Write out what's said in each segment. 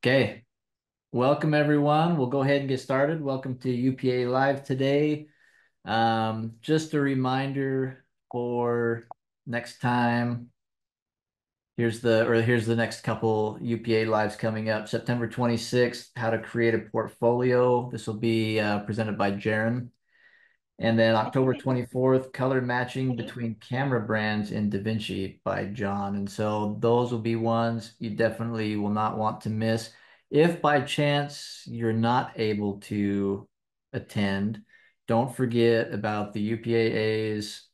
Okay, welcome everyone. We'll go ahead and get started. Welcome to UPA Live today. Just a reminder for next time. Here's the next couple UPA Lives coming up. September 26th, how to create a portfolio. This will be presented by Jaron. And then October 24th, color matching between camera brands in DaVinci by John. And so those will be ones you definitely will not want to miss. If by chance you're not able to attend, don't forget about the UPAA's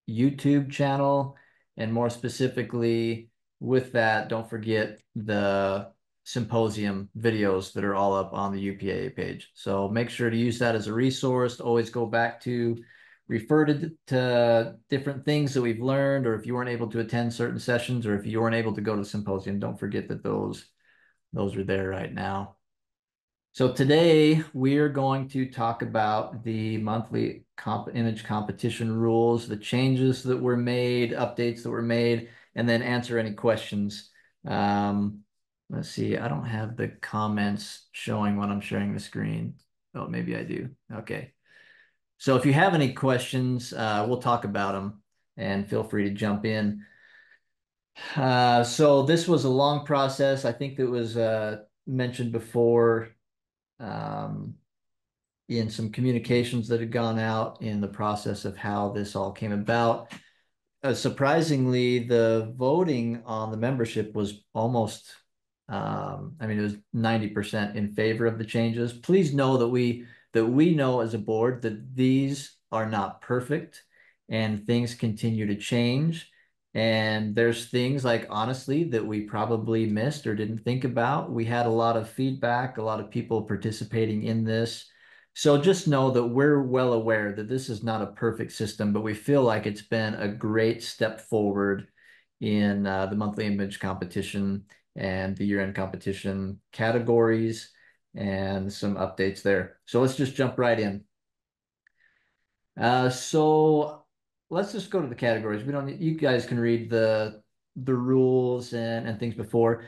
YouTube channel. And more specifically, with that, don't forget the symposium videos that are all up on the UPAA page. So make sure to use that as a resource. Always go back to refer to different things that we've learned, or if you weren't able to attend certain sessions, or if you weren't able to go to the symposium, don't forget that those are there right now. So today we are going to talk about the monthly image competition rules, the changes that were made, updates that were made, and then answer any questions. Let's see, I don't have the comments showing when I'm sharing the screen. Oh, maybe I do. Okay. So if you have any questions, we'll talk about them and feel free to jump in. So this was a long process. I think that was mentioned before. Um, in some communications that had gone out in the process of how this all came about. Surprisingly, the voting on the membership was almost, I mean, it was 90% in favor of the changes. Please know that we know as a board that these are not perfect and things continue to change. And there's things like, honestly, that we probably missed or didn't think about. We had a lot of feedback, a lot of people participating in this. So just know that we're well aware that this is not a perfect system, but we feel like it's been a great step forward in the monthly image competition and the year-end competition categories and some updates there. So let's just jump right in. So let's just go to the categories. You guys can read the rules and things before.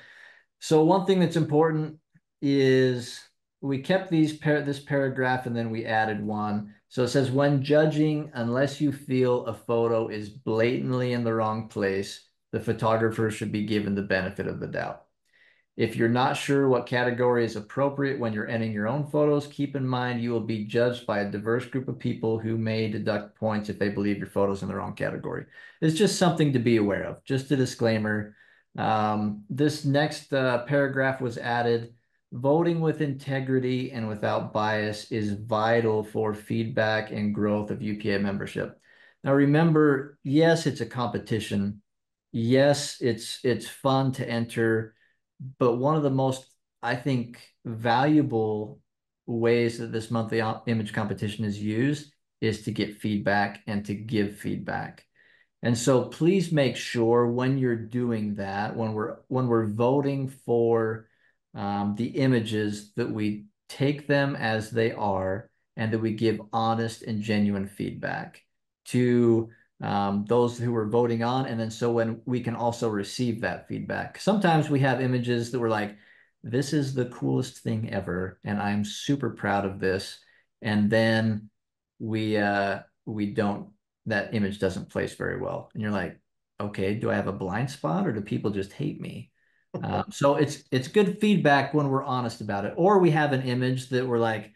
So one thing that's important is we kept this paragraph and then we added one. So it says, when judging, unless you feel a photo is blatantly in the wrong place, the photographer should be given the benefit of the doubt. If you're not sure what category is appropriate when you're editing your own photos, keep in mind you will be judged by a diverse group of people who may deduct points if they believe your photo's in the wrong category. It's just something to be aware of. Just a disclaimer. This next paragraph was added. Voting with integrity and without bias is vital for feedback and growth of UPA membership. Now remember, yes, it's a competition. Yes, it's fun to enter, but one of the most, I think, valuable ways that this monthly image competition is used is to get feedback and to give feedback. And so please make sure when you're doing that, when we're voting for the images, that we take them as they are and that we give honest and genuine feedback to those who are voting on. And then so when we can also receive that feedback. Sometimes we have images that we're like, this is the coolest thing ever, and I'm super proud of this. And then we don't, that image doesn't place very well. And you're like, okay, do I have a blind spot or do people just hate me? So it's good feedback when we're honest about it. Or we have an image that we're like,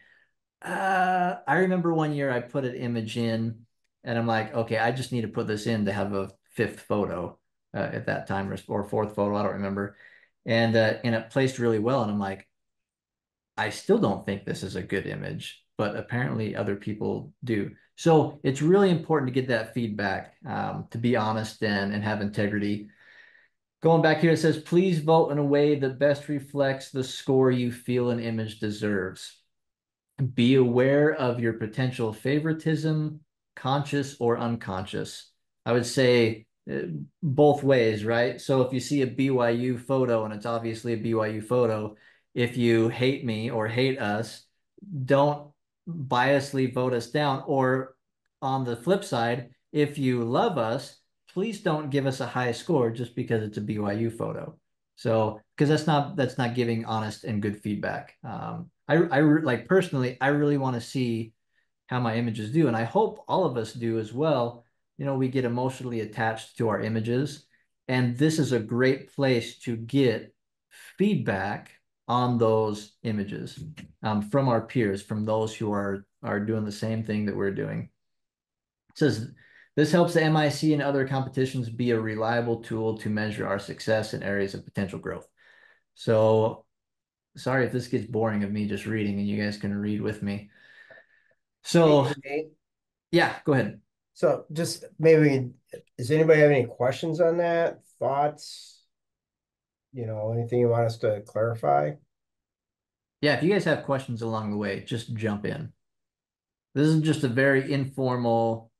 I remember one year I put an image in and I'm like, okay, I just need to put this in to have a fifth photo at that time, or fourth photo, I don't remember. And it placed really well. And I'm like, I still don't think this is a good image, but apparently other people do. So it's really important to get that feedback, to be honest and have integrity. Going back here, it says, please vote in a way that best reflects the score you feel an image deserves. Be aware of your potential favoritism, conscious or unconscious. I would say both ways, right? So if you see a BYU photo and it's obviously a BYU photo, if you hate me or hate us, don't biasly vote us down. Or on the flip side, if you love us, please don't give us a high score just because it's a BYU photo. So, because that's not giving honest and good feedback. Like personally, I really want to see how my images do, and I hope all of us do as well. We get emotionally attached to our images, and this is a great place to get feedback on those images from our peers, from those who are doing the same thing that we're doing. It says this helps the MIC and other competitions be a reliable tool to measure our success in areas of potential growth. So sorry if this gets boring of me just reading and you guys can read with me. Hey, So Nate. yeah, go ahead. So just maybe, does anybody have any questions on that? Thoughts? Anything you want us to clarify? Yeah, if you guys have questions along the way, just jump in. This is just a very informal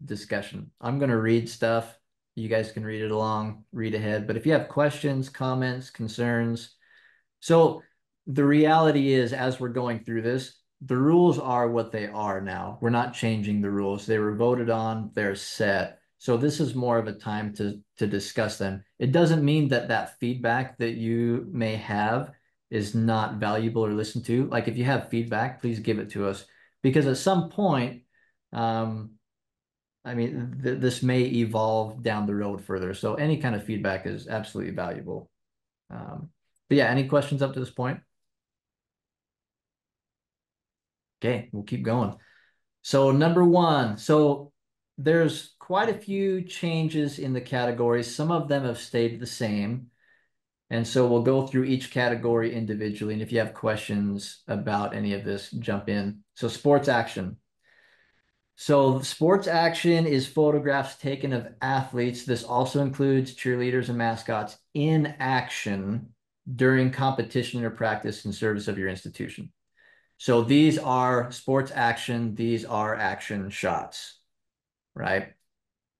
discussion. I'm going to read stuff. You guys can read it along, read ahead. But if you have questions, comments, concerns, so the reality is, as we're going through this, the rules are what they are now. We're not changing the rules. They were voted on, they're set. So this is more of a time to discuss them. It doesn't mean that that feedback that you may have is not valuable or listened to. Like if you have feedback, please give it to us because at some point, um, I mean, this may evolve down the road further. So any kind of feedback is absolutely valuable. But yeah, any questions up to this point? Okay, we'll keep going. So number one, so there's quite a few changes in the categories. Some of them have stayed the same. And so we'll go through each category individually. And if you have questions about any of this, jump in. So sports action. So sports action is photographs taken of athletes. This also includes cheerleaders and mascots in action during competition or practice in service of your institution. So these are sports action, these are action shots, right?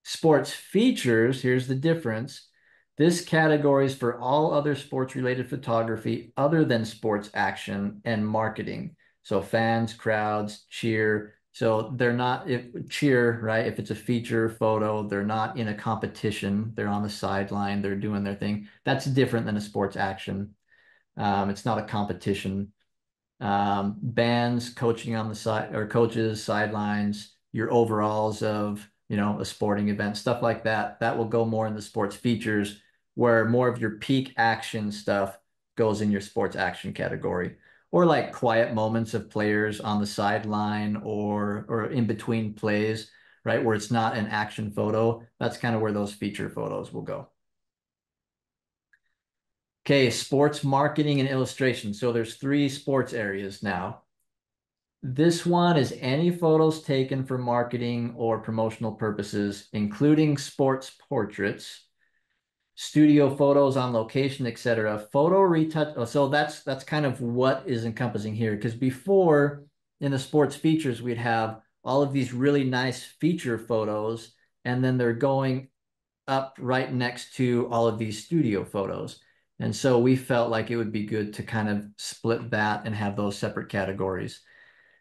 Sports features, here's the difference. This category is for all other sports related photography other than sports action and marketing. So fans, crowds, cheer. So they're not if cheer, right? If it's a feature photo, they're not in a competition. They're on the sideline, they're doing their thing. That's different than a sports action. It's not a competition. Bands coaching on the side or coaches sidelines, your overalls of a sporting event, stuff like that. That will go more in the sports features, where more of your peak action stuff goes in your sports action category, or like quiet moments of players on the sideline or in between plays, right, where it's not an action photo. That's kind of where those feature photos will go. Okay, sports marketing and illustration. So there's three sports areas now. This one is any photos taken for marketing or promotional purposes, including sports portraits, studio photos on location, etc. Photo retouch. Oh, so that's kind of what is encompassing here. Because before in the sports features, we'd have all of these really nice feature photos, and then they're going up right next to all of these studio photos. And so we felt like it would be good to kind of split that and have those separate categories.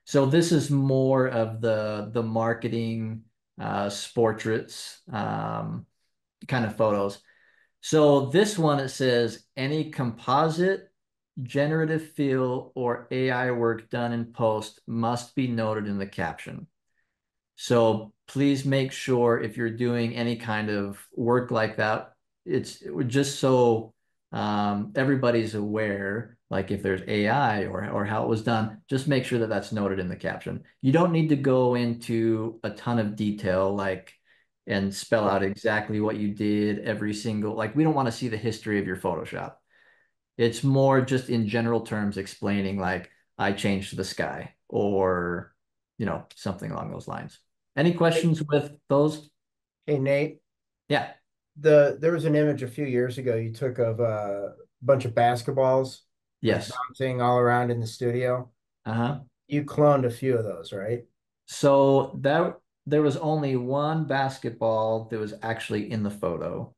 So this is more of the marketing portraits kind of photos. So this one it says any composite, generative fill, or AI work done in post must be noted in the caption. So please make sure if you're doing any kind of work like that, it's just so everybody's aware, like if there's AI or how it was done, just make sure that that's noted in the caption. You don't need to go into a ton of detail, like and spell out exactly what you did every single, like we don't want to see the history of your Photoshop. It's more just in general terms explaining like I changed the sky or something along those lines. Any Hey, questions with those? hey, Nate. Yeah. There was an image a few years ago you took of a bunch of basketballs like Yes. bouncing all around in the studio. Uh-huh. You cloned a few of those, right? So that there was only one basketball that was actually in the photo.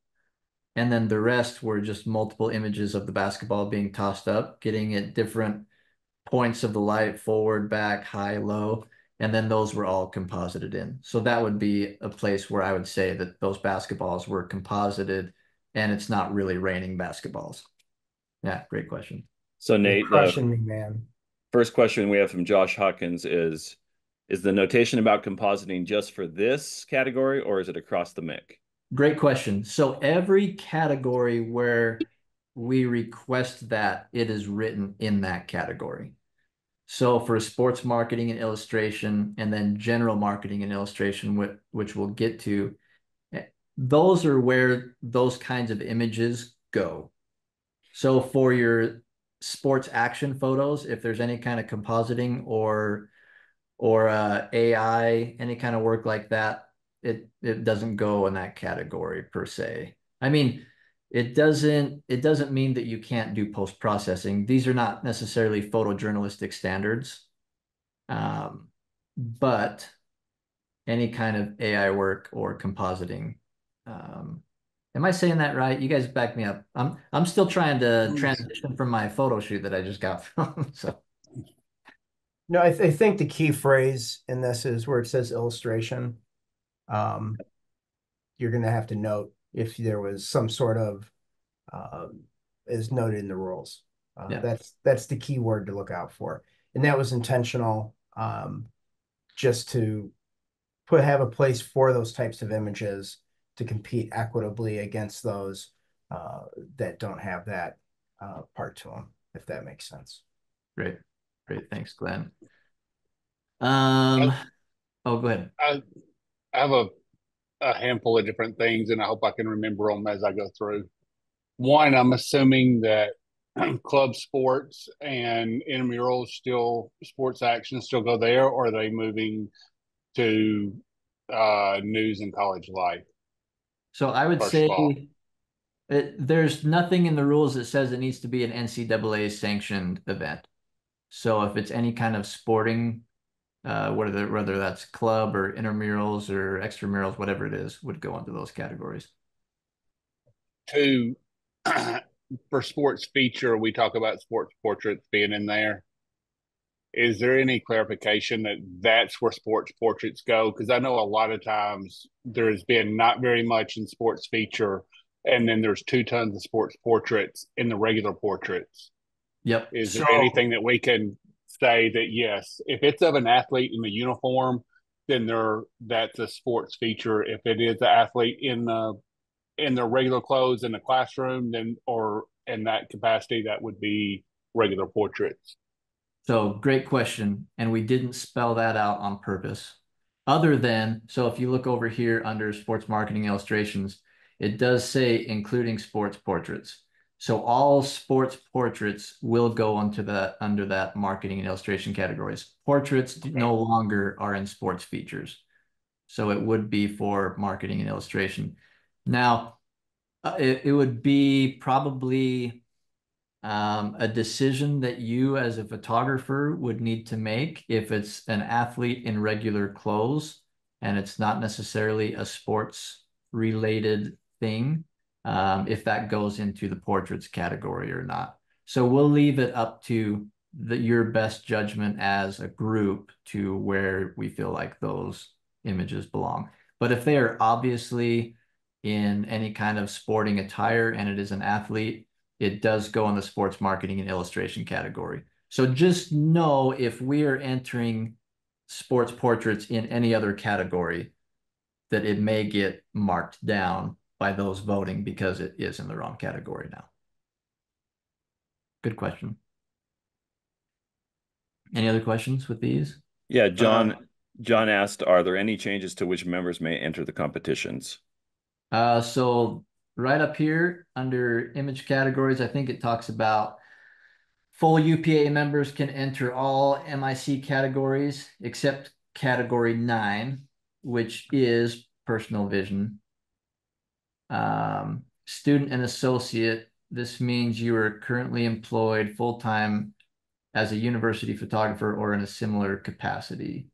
And then the rest were just multiple images of the basketball being tossed up, getting at different points of the light, forward, back, high, low, and then those were all composited in. So that would be a place where I would say that those basketballs were composited and it's not really raining basketballs? Yeah, great question. So You're Nate, the crushing me, man. first question we have from Josh Hawkins is the notation about compositing just for this category or is it across the MIC? Great question. So every category where we request that, it is written in that category. So for sports marketing and illustration, and then general marketing and illustration, which we'll get to, those are where those kinds of images go. So for your sports action photos, if there's any kind of compositing or AI, any kind of work like that, it doesn't go in that category per se. I mean, it doesn't mean that you can't do post processing. These are not necessarily photojournalistic standards, but any kind of AI work or compositing. Am I saying that right? You guys back me up. I'm still trying to transition from my photo shoot that I just got from. So No, I think the key phrase in this is where it says illustration. Um, you're going to have to note if there was some sort of is noted in the rules. yeah, That's the key word to look out for, and that was intentional, just to have a place for those types of images to compete equitably against those that don't have that part to them, if that makes sense. great, great. Thanks, Glenn. Um, I, oh, go ahead. I, I have a handful of different things, and I hope I can remember them as I go through. One, I'm assuming that club sports and intramurals still, sports action still go there, or are they moving to news and college life, So I would first of all? say there's nothing in the rules that says it needs to be an NCAA sanctioned event. So if it's any kind of sporting, whether that's club or intramurals or extramurals, whatever it is, would go into those categories. Two, for sports feature, we talk about sports portraits being in there. Is there any clarification that that's where sports portraits go? Because I know a lot of times there's been not very much in sports feature, and then there's 2 tons of sports portraits in the regular portraits. Yep. Is there So anything that we can say that yes, if it's of an athlete in the uniform, then that's a sports feature. If it is an athlete in the regular clothes in the classroom, then or in that capacity, that would be regular portraits. So great question. And we didn't spell that out on purpose. Other than, so if you look over here under sports marketing illustrations, it does say including sports portraits. So all sports portraits will go under that marketing and illustration categories. Portraits Okay. no longer are in sports features. So it would be for marketing and illustration. Now, it would be probably a decision that you as a photographer would need to make if it's an athlete in regular clothes and it's not necessarily a sports related thing, if that goes into the portraits category or not. So we'll leave it up to your best judgment as a group to where we feel like those images belong. But if they are obviously in any kind of sporting attire and it is an athlete, it does go in the sports marketing and illustration category. So just know if we are entering sports portraits in any other category, that it may get marked down by those voting because it is in the wrong category now. Good question. Any other questions with these? Yeah, John asked, are there any changes to which members may enter the competitions? So right up here under image categories, I think it talks about full UPAA members can enter all MIC categories except category 9, which is personal vision. Student and associate, this means you are currently employed full-time as a university photographer or in a similar capacity.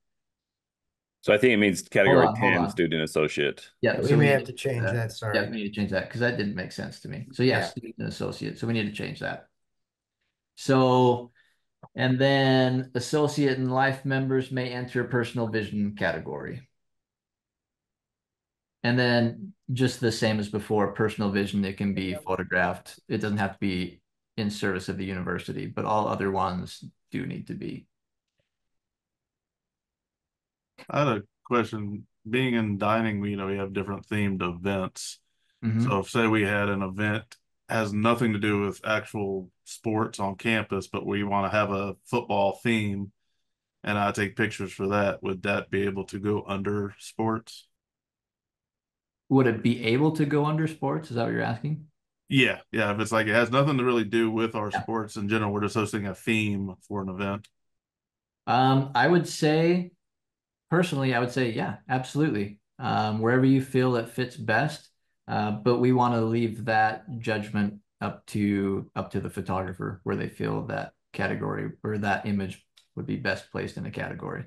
So I think it means Hold category on, hold 10, on. student associate. Yeah, we so we may need have to to change change that. that. Yeah, we Sorry. need to change that because that didn't make sense to me. So yeah, Yeah. student and associate. So we need to change that. So, and then associate and life members may enter personal vision category. And then just the same as before, personal vision, it can be photographed. It doesn't have to be in service of the university, but all other ones do need to be. I had a question. Being in dining, we have different themed events. Mhm. So if say we had an event has nothing to do with actual sports on campus, but we want to have a football theme and I take pictures for that, would that be able to go under sports? Would it be able to go under sports? Is that what you're asking? Yeah, yeah. If it's like it has nothing to really do with our Yeah. sports in general, we're just hosting a theme for an event. I would say, personally, I would say, yeah, absolutely. Wherever you feel it fits best. But we want to leave that judgment up to the photographer where they feel that category or that image would be best placed in a category.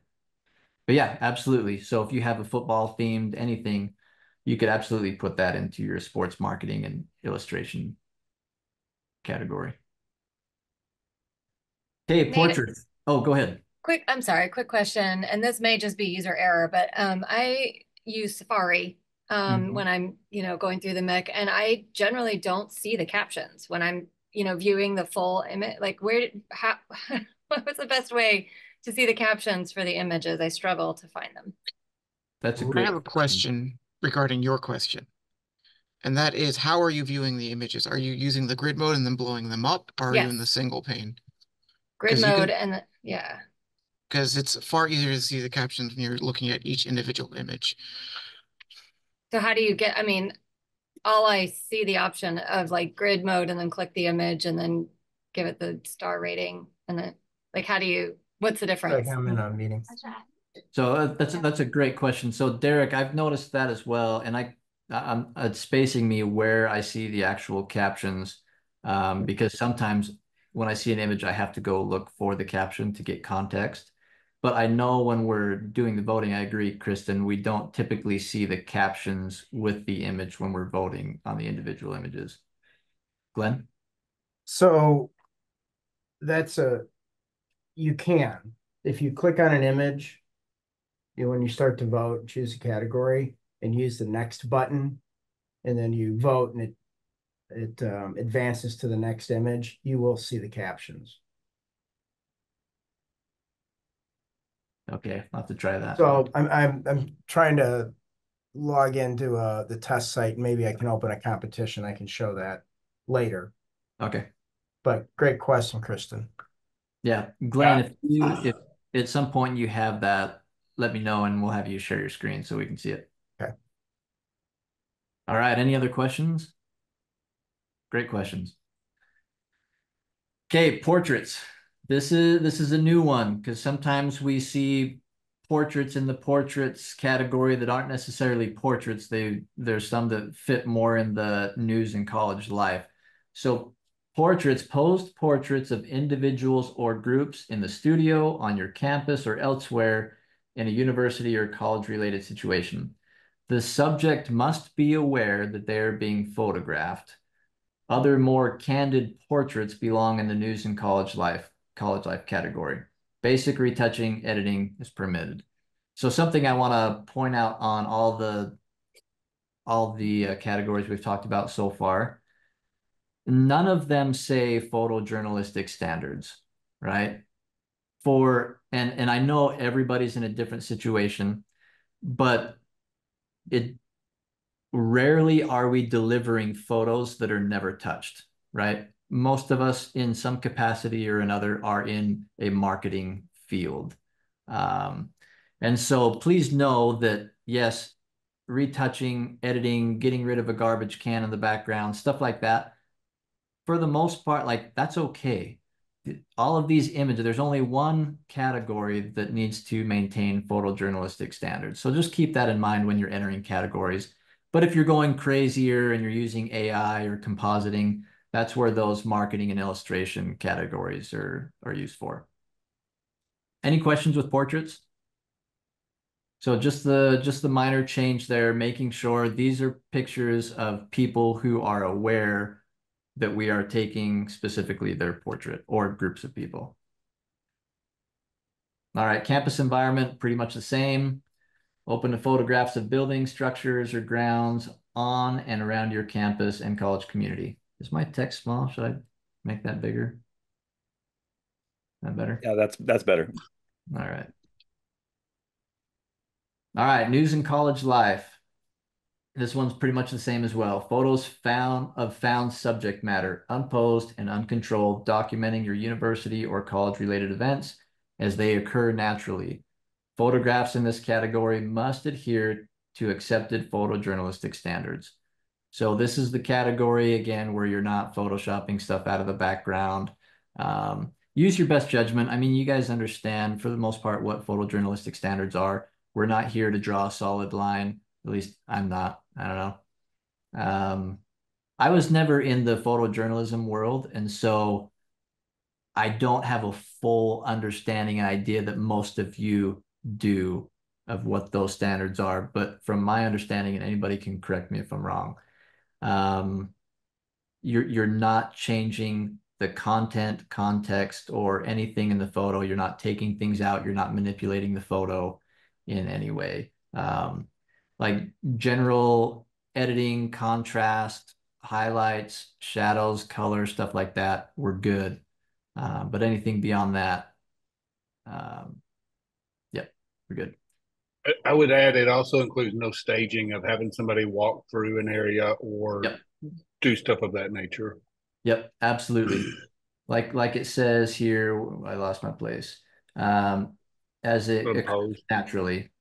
But yeah, absolutely. So if you have a football themed anything, you could absolutely put that into your sports marketing and illustration category. Okay, Nate, portraits. Oh, go ahead. I'm sorry, quick question, and this may just be user error, but I use Safari Mhm. when I'm, going through the MIC, and I generally don't see the captions when I'm, viewing the full image. Like, how, what was the best way to see the captions for the images? I struggle to find them. That's a I great have a question. question regarding your question, and that is, how are you viewing the images? Are you using the grid mode and then blowing them up, or are you in the Yes, single pane? grid Because you mode, can, and yeah. because it's far easier to see the captions when you're looking at each individual image. So how do you get? I mean, all I see the option of like grid mode, and then click the image, and then give it the star rating, and then like, what's the Like difference? I'm in a meeting. So that's a great question. So Derek, I've noticed that as well, and I'm it's spacing me where I see the actual captions, because sometimes when I see an image, I have to go look for the caption to get context. But I know when we're doing the voting, I agree, Kristen, we don't typically see the captions with the image when we're voting on the individual images. Glenn? So that's you can. If you click on an image, when you start to vote, choose a category and use the next button, and then you vote and it advances to the next image, you will see the captions. Okay, I'll have to try that. So I'm trying to log into the test site. Maybe I can open a competition. I can show that later. Okay. But great question, Kristen. Yeah, Glenn, Yeah. if at some point you have that, let me know and we'll have you share your screen so we can see it. Okay. All right, any other questions? Great questions. Okay, portraits. This is a new one because sometimes we see portraits in the portraits category that aren't necessarily portraits. There's some that fit more in the news and college life. So portraits, posed portraits of individuals or groups in the studio, on your campus, or elsewhere in a university or college related situation. The subject must be aware that they are being photographed. Other more candid portraits belong in the news and college life category. Basic retouching, editing is permitted. So something I want to point out on all the categories we've talked about so far, none of them say photojournalistic standards, right? And I know everybody's in a different situation, but it rarely are we delivering photos that are never touched, right? Most of us, in some capacity or another, are in a marketing field. And so please know that, yes, retouching, editing, getting rid of a garbage can in the background, stuff like that, for the most part, like that's okay. All of these images, there's only one category that needs to maintain photojournalistic standards. So just keep that in mind when you're entering categories. But if you're going crazier and you're using AI or compositing, that's where those marketing and illustration categories are used for. Any questions with portraits? So just the minor change there, making sure these are pictures of people who are aware that we are taking specifically their portrait or groups of people. All right, campus environment, pretty much the same. Open to photographs of buildings, structures, or grounds on and around your campus and college community. Is my text small? Should I make that bigger? That better? Yeah, that's better. All right. All right, news and college life. This one's pretty much the same as well. Photos found subject matter, unposed and uncontrolled, documenting your university or college-related events as they occur naturally. Photographs in this category must adhere to accepted photojournalistic standards. So this is the category, again, where you're not photoshopping stuff out of the background. Use your best judgment. I mean, you guys understand, for the most part, what photojournalistic standards are. We're not here to draw a solid line. At least I'm not. I don't know. I was never in the photojournalism world, and so I don't have a full understanding and idea that most of you do of what those standards are. But from my understanding, and anybody can correct me if I'm wrong, um, you're not changing the content, context, or anything in the photo. You're not taking things out. You're not manipulating the photo in any way. Like general editing, contrast, highlights, shadows, color, stuff like that, we're good. But anything beyond that, yep, we're good. I would add it also includes no staging of having somebody walk through an area or Yep. do stuff of that nature. Yep, absolutely. Like it says here, I lost my place. As it occurs Unposed. naturally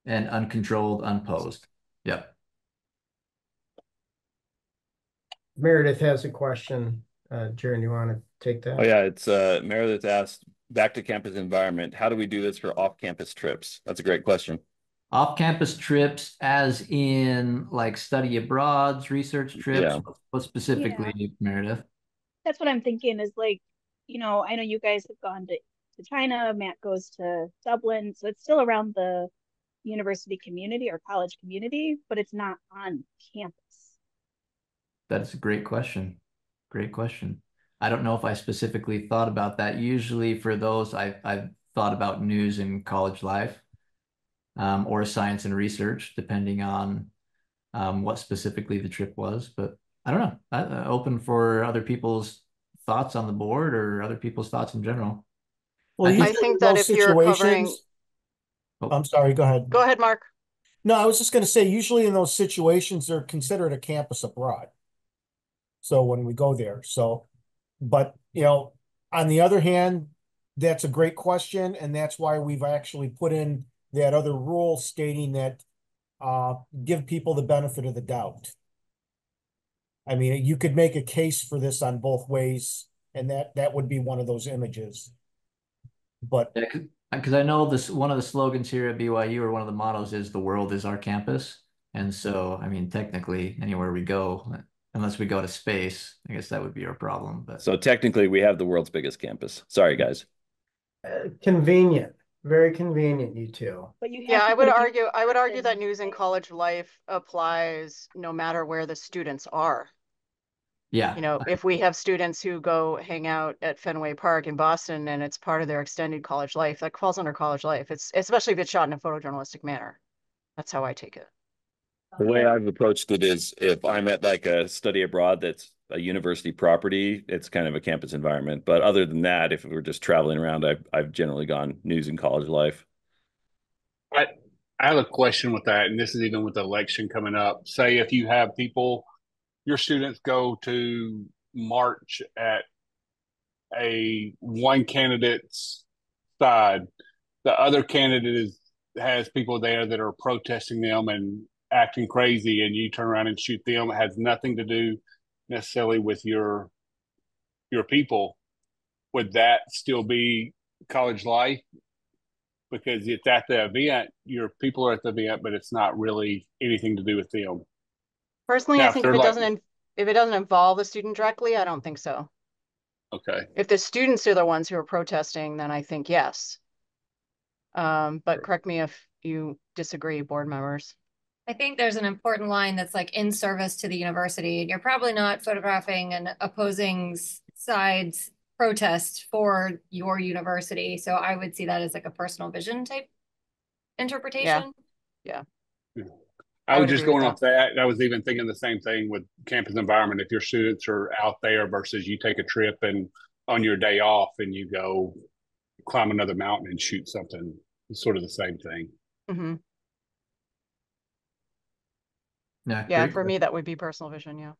and uncontrolled, unposed. Yep. Meredith has a question. Jaron, you want to take that? Oh yeah, it's Meredith asked, back to campus environment. How do we do this for off-campus trips? That's a great question. Off-campus trips, as in like study abroads, research trips. Yeah. What specifically, Meredith? That's what I'm thinking is like, I know you guys have gone to China, Matt goes to Dublin, so it's still around the university community or college community, but it's not on campus. That's a great question. Great question. I don't know if I specifically thought about that. Usually for those, I've thought about news and college life, or science and research, depending on what specifically the trip was. But I don't know. Open for other people's thoughts on the board or other people's thoughts in general. Well, I I think that if you're covering, Oh, I'm sorry, go ahead. go ahead, Mark. No, I was just going to say, usually in those situations, they're considered a campus abroad. So when we go there, but on the other hand, that's a great question, and that's why we've actually put in that other rule stating that give people the benefit of the doubt. I mean, you could make a case for this on both ways, and that would be one of those images. But yeah, because I know this one of the slogans here at BYU, or one of the mottos, is "The world is our campus." And so, I mean, technically, anywhere we go, unless we go to space, I guess that would be our problem. But So technically, we have the world's biggest campus. Sorry, guys. Convenient, very convenient, you two. But you have Yeah, to I would put a argue that in- news and college life applies no matter where the students are. yeah, If we have students who go hang out at Fenway Park in Boston and it's part of their extended college life, that falls under college life. It's especially if it's shot in a photojournalistic manner. That's how I take it. The way I've approached it is if I'm at like a study abroad that's a university property, it's kind of a campus environment. But other than that, if we're just traveling around, I've generally gone news and college life. I have a question with that, and this is even with the election coming up. Say if you have people, your students go to march at one candidate's side, the other candidate has people there that are protesting them and acting crazy, and you turn around and shoot them. It has nothing to do necessarily with your people. Would that still be college life? Because it's at the event, your people are at the event, but it's not really anything to do with them. Personally, Now, I think if it doesn't involve the student directly, I don't think so. Okay. If the students are the ones who are protesting, then I think yes. But correct me if you disagree, board members. I think there's an important line that's like in service to the university. You're probably not photographing an opposing side's protest for your university. So I would see that as like a personal vision type interpretation. Yeah. I I was would just agree with going that. off that. I was even thinking the same thing with campus environment. If your students are out there versus you take a trip and on your day off and you go climb another mountain and shoot something, it's sort of the same thing. Hmm. Yeah, Yeah, and great. for me, that would be personal vision. Yeah.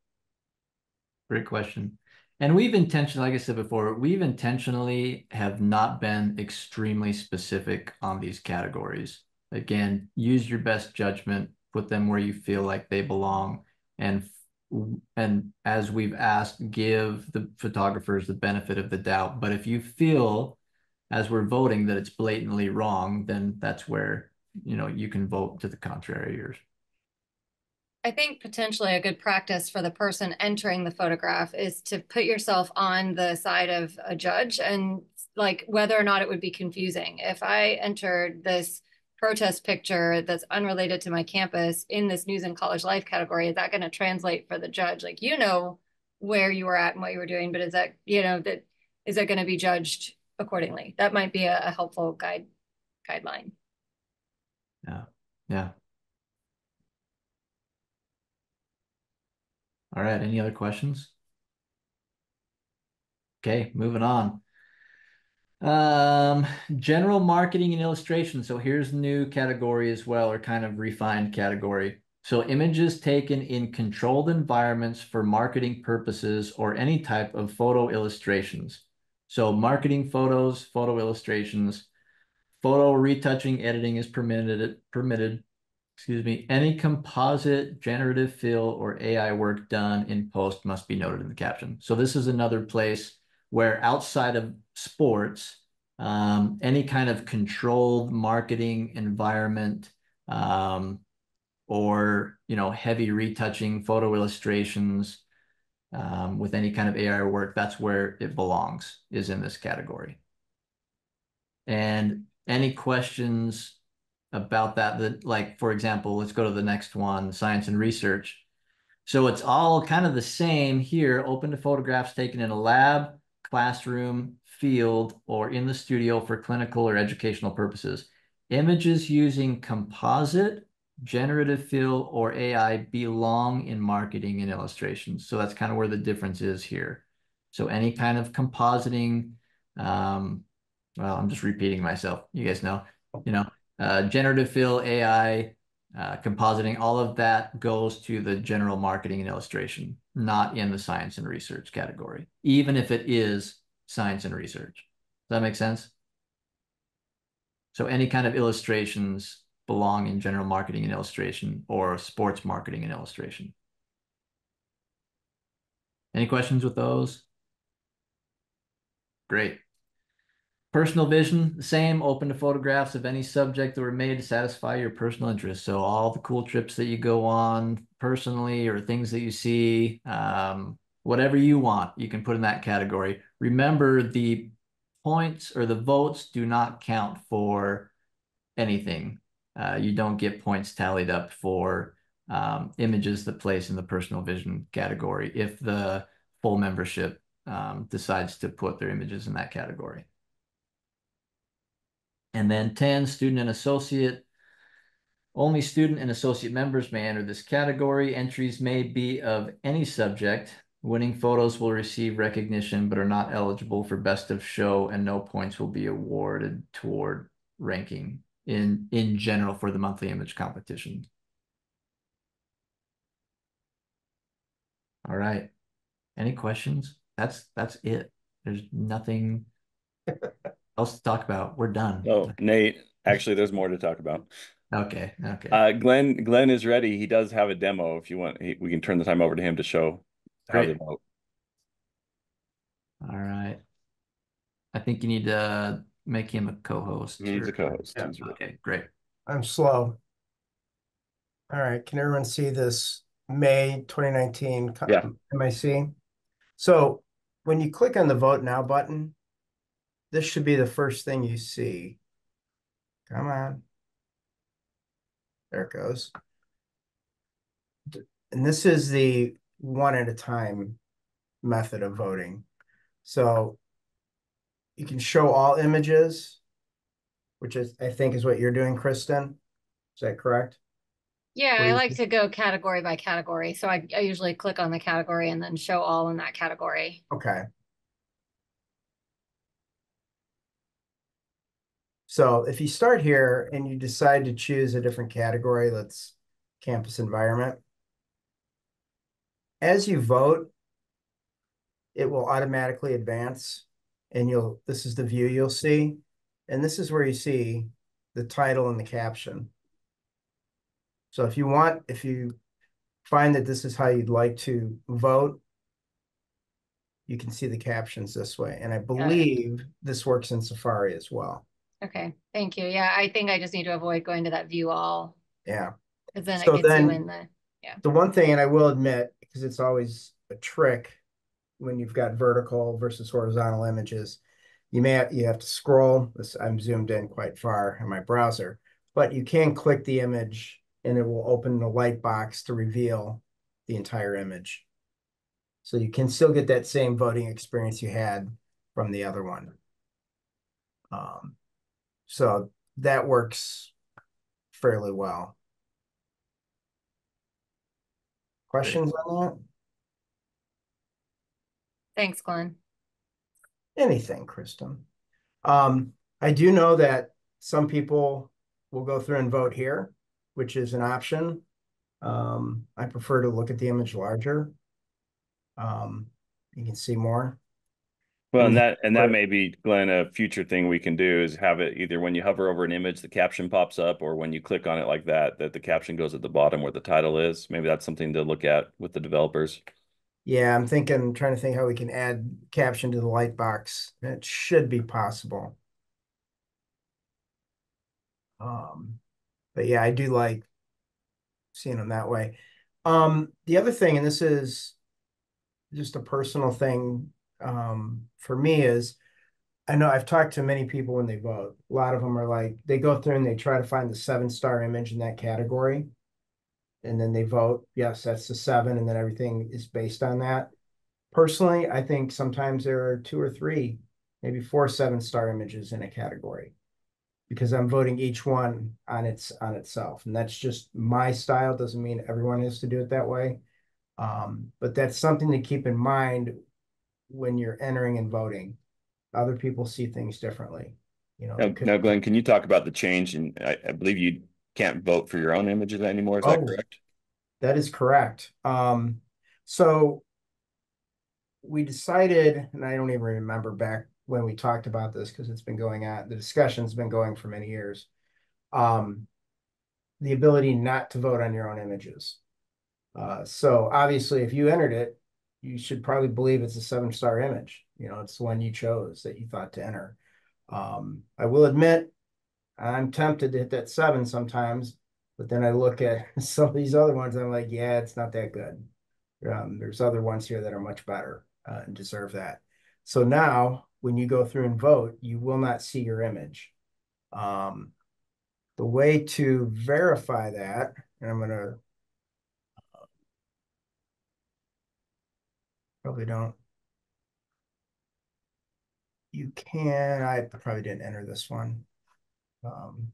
Great question. And we've intentionally, like I said before, we've intentionally have not been extremely specific on these categories. Again, use your best judgment, put them where you feel like they belong, and as we've asked, give the photographers the benefit of the doubt. But if you feel, as we're voting, that it's blatantly wrong, then that's where, you can vote to the contrary. Or I think potentially a good practice for the person entering the photograph is to put yourself on the side of a judge and like whether or not it would be confusing. If I entered this protest picture that's unrelated to my campus in this news and college life category, is that going to translate for the judge? Like, where you were at and what you were doing, but is that, is that going to be judged accordingly? That might be a helpful guideline. yeah, yeah. All right. Any other questions? Okay, moving on. General marketing and illustration. So here's a new category as well, or kind of refined category. So images taken in controlled environments for marketing purposes or any type of photo illustrations. So marketing photos, photo illustrations, photo retouching, editing is permitted. Excuse me. Any composite, generative fill, or AI work done in post must be noted in the caption. So this is another place where outside of sports, any kind of controlled marketing environment, or heavy retouching, photo illustrations, with any kind of AI work, that's where it belongs, is in this category. And any questions about that, like, for example, let's go to the next one, science and research. So it's all kind of the same here, open to photographs taken in a lab, classroom, field, or in the studio for clinical or educational purposes. Images using composite, generative fill, or AI belong in marketing and illustrations. So that's kind of where the difference is here. So any kind of compositing, well, I'm just repeating myself. You guys know, generative fill, AI, compositing, all of that goes to the general marketing and illustration, not in the science and research category, even if it is science and research. Does that make sense? So any kind of illustrations belong in general marketing and illustration or sports marketing and illustration. Any questions with those? Great. Personal vision, the same, open to photographs of any subject that were made to satisfy your personal interests. So all the cool trips that you go on personally or things that you see, whatever you want, you can put in that category. Remember, the points or the votes do not count for anything. You don't get points tallied up for images that place in the personal vision category if the full membership decides to put their images in that category. And then 10, student and associate. Only student and associate members may enter this category. Entries may be of any subject. Winning photos will receive recognition but are not eligible for best of show, and no points will be awarded toward ranking in general for the monthly image competition. All right. Any questions? That's it. There's nothing else to talk about. We're done. Oh, Nate, actually, there's more to talk about. Okay. Okay. Glenn is ready. He does have a demo. If you want, we can turn the time over to him to show how they Great. vote. All right. I think you need to make him a co-host. He's a co-host. Yeah. Okay, great. I'm slow. All right. Can everyone see this May 2019 Yeah. MIC? So when you click on the Vote Now button, this should be the first thing you see. Come on. There it goes. And this is the one at a time method of voting. So you can show all images, which is, I think, is what you're doing, Kristen. Is that correct? Yeah, What do I you like think? to go category by category. So I usually click on the category and then show all in that category. Okay. So if you start here and you decide to choose a different category, let's campus environment. As you vote, it will automatically advance and this is the view you'll see. And this is where you see the title and the caption. So if you find that this is how you'd like to vote, you can see the captions this way. And I believe this works in Safari as well. Okay, thank you. Yeah, I think I just need to avoid going to that view all. Yeah. Because then So it gets you then in the one thing, and I will admit, because it's always a trick when you've got vertical versus horizontal images, you have to scroll. I'm zoomed in quite far in my browser, but you can click the image and it will open the light box to reveal the entire image. So you can still get that same voting experience you had from the other one. So that works fairly well. Questions on that? Thanks, Glenn. Anything, Kristen. I do know that some people will go through and vote here, which is an option. I prefer to look at the image larger. You can see more. Well, and that may be, Glenn, a future thing we can do is have it either when you hover over an image, the caption pops up, or when you click on it like that the caption goes at the bottom where the title is. Maybe that's something to look at with the developers. Yeah, trying to think how we can add caption to the light box. It should be possible. But yeah, I do like seeing them that way. The other thing, and this is just a personal thing, for me is I know I've talked to many people when they vote. A lot of them are like, they go through and they try to find the 7-star image in that category. And then they vote, yes, that's the 7, and then everything is based on that. Personally, I think sometimes there are 2 or 3, maybe 4 7-star images in a category because I'm voting each one on itself. And that's just my style. Doesn't mean everyone has to do it that way. But that's something to keep in mind when you're entering and voting. Other people see things differently. Now, Glenn, can you talk about the change? And I believe you can't vote for your own images anymore. Is that correct? That is correct. So we decided, and I don't even remember back when we talked about this because it's been going on, the discussion's been going for many years. The ability not to vote on your own images. So obviously, if you entered it, you should probably believe it's a 7-star image. It's the one you chose that you thought to enter. I will admit, I'm tempted to hit that 7 sometimes, but then I look at some of these other ones, and I'm like, yeah, it's not that good. There's other ones here that are much better and deserve that. So now, when you go through and vote, you will not see your image. The way to verify that, and I'm going to probably don't. You can, I probably didn't enter this one.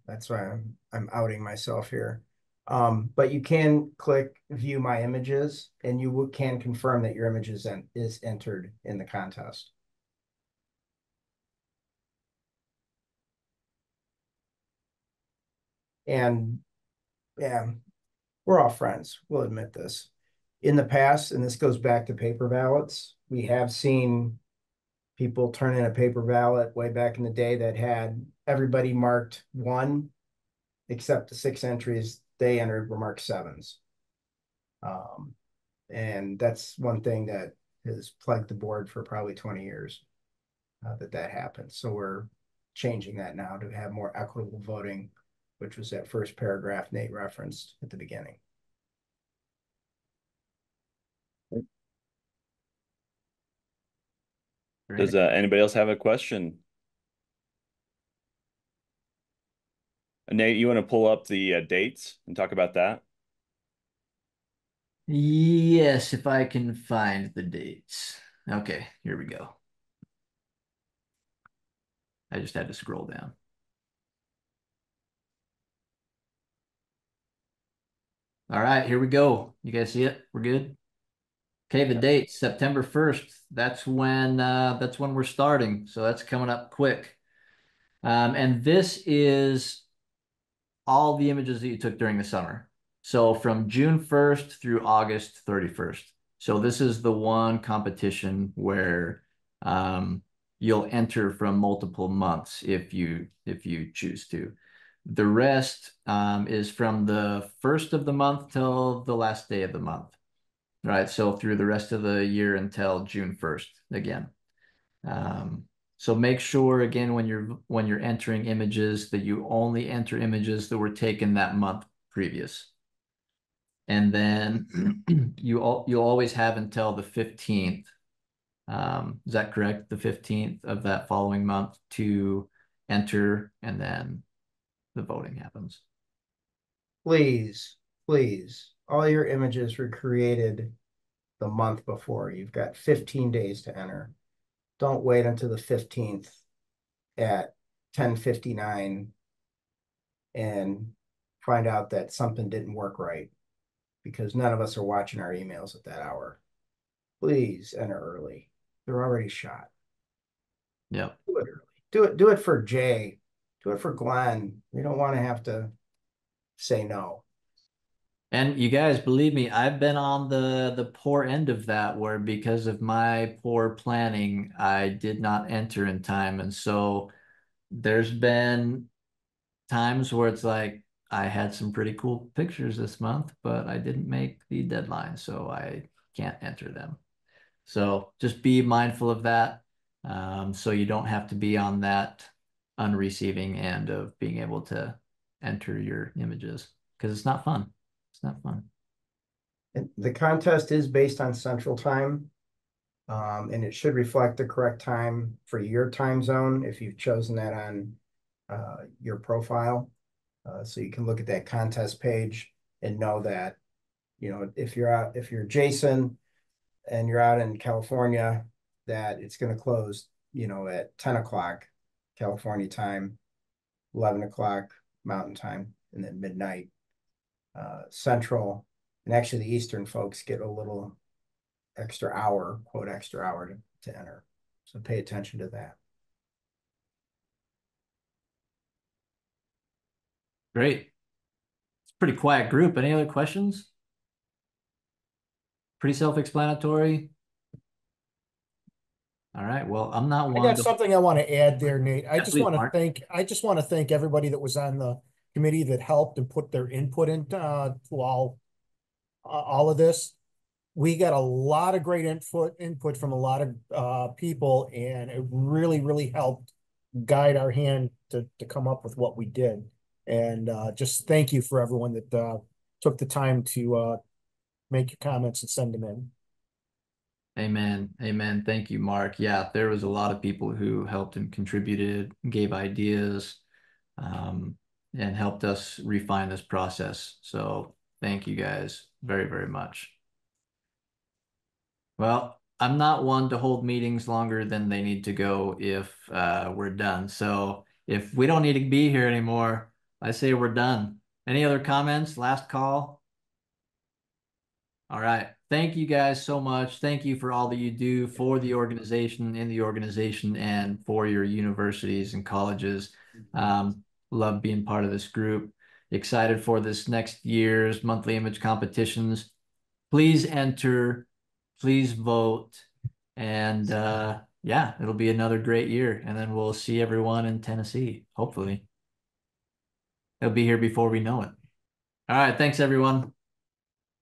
That's why I'm outing myself here. But you can click view my images and you can confirm that your image is entered in the contest. And yeah, we're all friends. We'll admit this. In the past, and this goes back to paper ballots, we have seen people turn in a paper ballot way back in the day that had everybody marked 1, except the 6 entries they entered were marked 7s. And that's one thing that has plagued the board for probably 20 years that happened. So we're changing that now to have more equitable voting, which was that first paragraph Nate referenced at the beginning. Does anybody else have a question? Nate, you want to pull up the dates and talk about that? Yes, if I can find the dates. Okay, here we go. I just had to scroll down. All right, here we go. You guys see it? We're good. Okay, the date, September 1st. That's when we're starting. So that's coming up quick. And this is all the images that you took during the summer. So from June 1st through August 31st. So this is the one competition where you'll enter from multiple months if you choose to. The rest is from the first of the month till the last day of the month. Right, so through the rest of the year until June 1st again. So make sure again when you're entering images that you only enter images that were taken that month previous. And then you'll always have until the 15th. Is that correct? The 15th of that following month to enter, and then the voting happens. Please, please, all your images were created the month before. You've got 15 days to enter. Don't wait until the 15th at 10:59 and find out that something didn't work right, because none of us are watching our emails at that hour. Please enter early. They're already shot. Yep. Do it early. Do it for Jay. Do it for Glenn. We don't want to have to say no. And you guys, believe me, I've been on the poor end of that, where because of my poor planning, I did not enter in time. And so there's been times where it's like I had some pretty cool pictures this month, but I didn't make the deadline, so I can't enter them. So just be mindful of that, so you don't have to be on that unreceiving end of being able to enter your images, because it's not fun. It's not fun. And the contest is based on Central Time, and it should reflect the correct time for your time zone if you've chosen that on your profile. So you can look at that contest page and know that, if you're Jason and you're out in California, that it's going to close, at 10 o'clock California time, 11 o'clock Mountain Time, and then midnight Central. And actually, the Eastern folks get a little extra hour, quote, extra hour to enter. So pay attention to that. Great. It's a pretty quiet group. Any other questions? Pretty self-explanatory. All right. Well, I'm not I one got to. something I want to add there, Nate. I Yeah, just please, want to Mark. thank everybody that was on the committee that helped and put their input into to all of this. We got a lot of great input from a lot of people, and it really, really helped guide our hand to come up with what we did. And just thank you for everyone that took the time to make your comments and send them in. Amen. Amen. Thank you, Mark. Yeah, there was a lot of people who helped and contributed, gave ideas, and helped us refine this process. So thank you guys very, very much. Well, I'm not one to hold meetings longer than they need to go if we're done. So if we don't need to be here anymore, I say we're done. Any other comments? Last call? All right. Thank you guys so much. Thank you for all that you do for the organization, in the organization, and for your universities and colleges. Love being part of this group. Excited for this next year's monthly image competitions. Please enter, please vote, and yeah, it'll be another great year. And then we'll see everyone in Tennessee, hopefully. They'll be here before we know it. All right. Thanks, everyone.